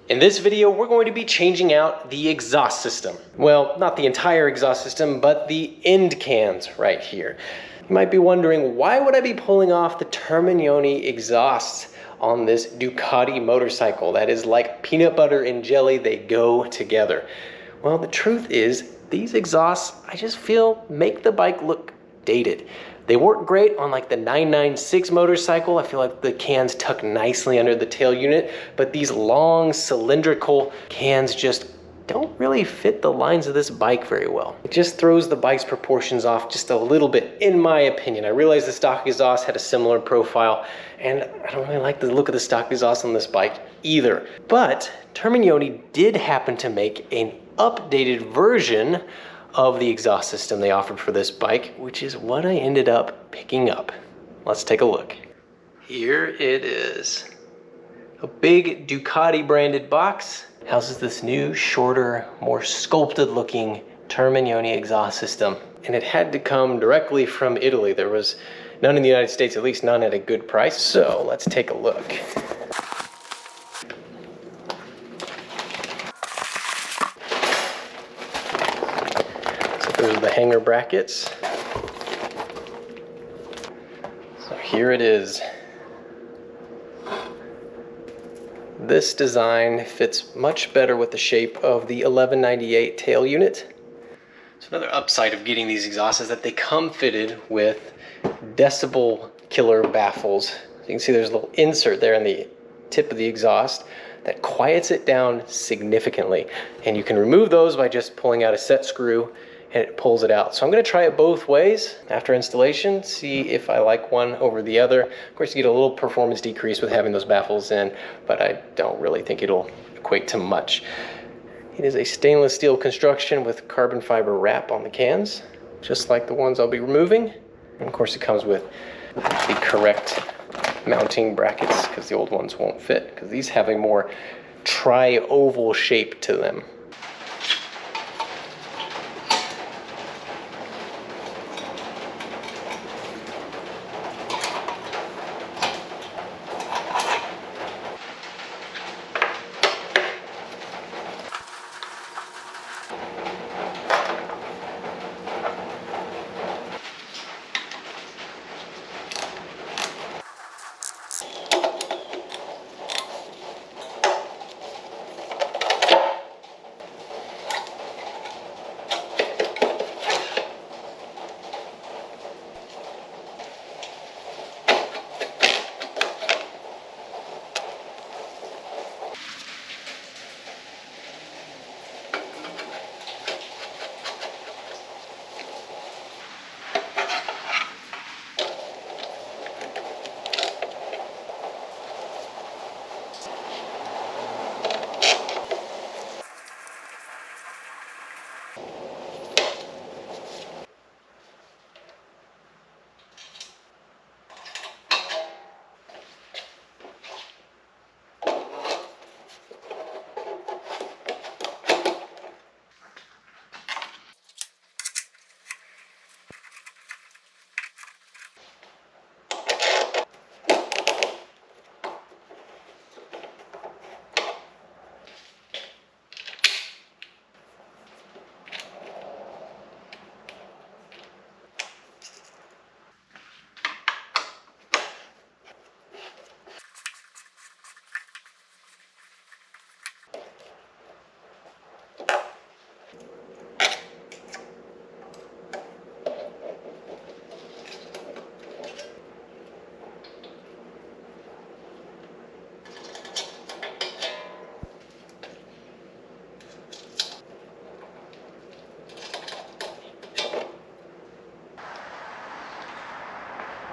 In this video, we're going to be changing out the exhaust system. Well, not the entire exhaust system, but the end cans right here. You might be wondering, why would I be pulling off the Termignoni exhausts on this Ducati motorcycle? That is like peanut butter and jelly, they go together. Well, the truth is, these exhausts, I just feel, make the bike look dated. They work great on like the 996 motorcycle. I feel like the cans tuck nicely under the tail unit, but these long cylindrical cans just don't really fit the lines of this bike very well. It just throws the bike's proportions off just a little bit, in my opinion. I realize the stock exhaust had a similar profile, and I don't really like the look of the stock exhaust on this bike either. But Termignoni did happen to make an updated version of the exhaust system they offered for this bike, which is what I ended up picking up. Let's take a look. Here it is. A big Ducati branded box houses this new, shorter, more sculpted looking Termignoni exhaust system. And it had to come directly from Italy. There was none in the United States, at least none at a good price. So let's take a look. Those are the hanger brackets. So here it is. This design fits much better with the shape of the 1198 tail unit. So another upside of getting these exhausts is that they come fitted with decibel killer baffles. So you can see there's a little insert there in the tip of the exhaust that quiets it down significantly. And you can remove those by just pulling out a set screw and it pulls it out. So I'm gonna try it both ways after installation, see if I like one over the other. Of course, you get a little performance decrease with having those baffles in, but I don't really think it'll equate to much. It is a stainless steel construction with carbon fiber wrap on the cans, just like the ones I'll be removing. And of course, it comes with the correct mounting brackets because the old ones won't fit, because these have a more tri-oval shape to them.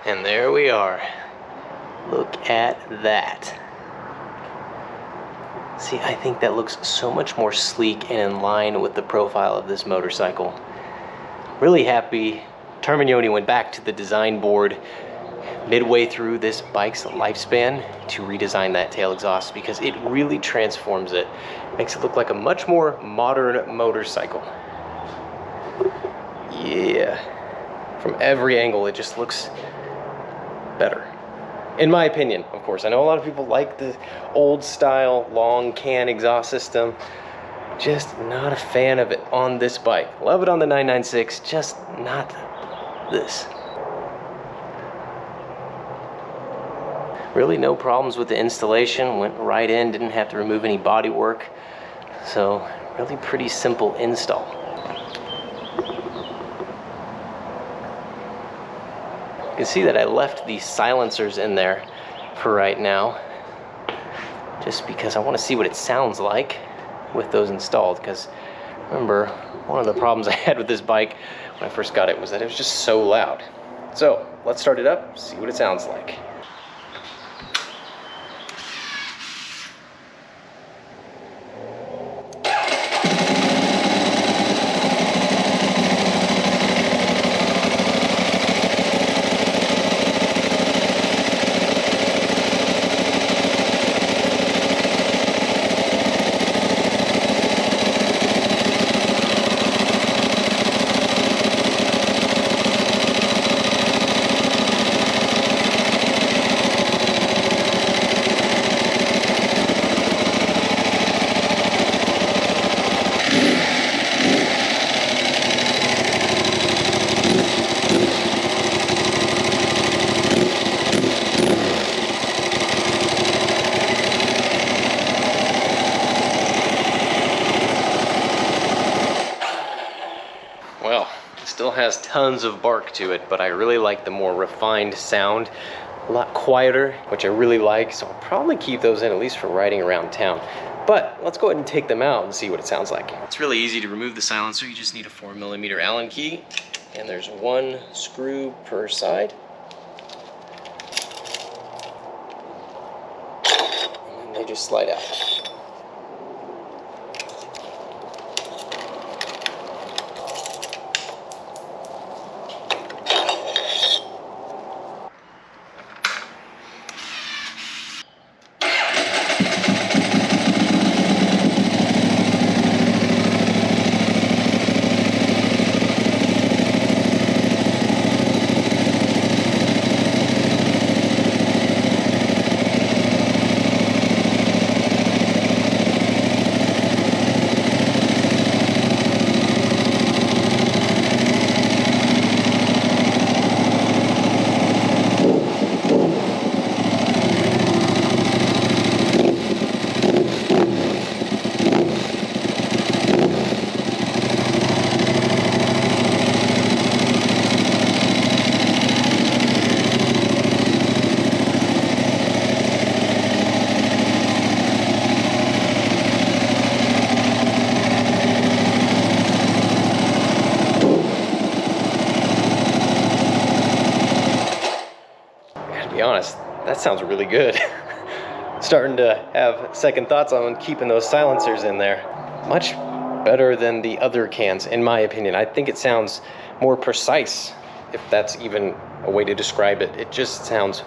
And there we are. Look at that. See, I think that looks so much more sleek and in line with the profile of this motorcycle. Really happy Termignoni went back to the design board midway through this bike's lifespan to redesign that tail exhaust, because it really transforms it. Makes it look like a much more modern motorcycle. Yeah. From every angle, it just looks better. In my opinion, of course. I know a lot of people like the old style long can exhaust system. Just not a fan of it on this bike. Love it on the 996, just not this. Really no problems with the installation. Went right in, didn't have to remove any body work. So really pretty simple install. You can see that I left the silencers in there for right now, just because I want to see what it sounds like with those installed. Because remember, one of the problems I had with this bike when I first got it was that it was just so loud. So let's start it up, see what it sounds like. Well, it still has tons of bark to it, but I really like the more refined sound. A lot quieter, which I really like, so I'll probably keep those in at least for riding around town. But let's go ahead and take them out and see what it sounds like. It's really easy to remove the silencer. You just need a 4mm Allen key, and there's one screw per side. And they just slide out. To be honest, that sounds really good. Starting to have second thoughts on keeping those silencers in there. Much better than the other cans, in my opinion. I think it sounds more precise, if that's even a way to describe it. It just sounds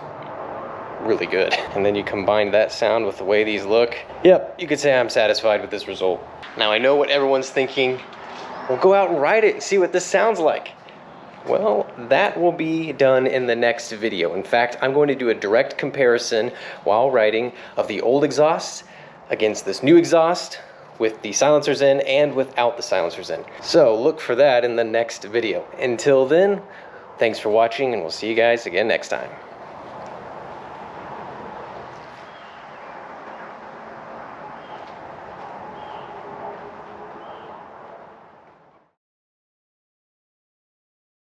really good. And then you combine that sound with the way these look. Yep, you could say I'm satisfied with this result. Now I know what everyone's thinking. Well, go out and ride it and see what this sounds like. Well, that will be done in the next video. In fact, I'm going to do a direct comparison while riding of the old exhaust against this new exhaust with the silencers in and without the silencers in. So look for that in the next video. Until then, thanks for watching, and we'll see you guys again next time.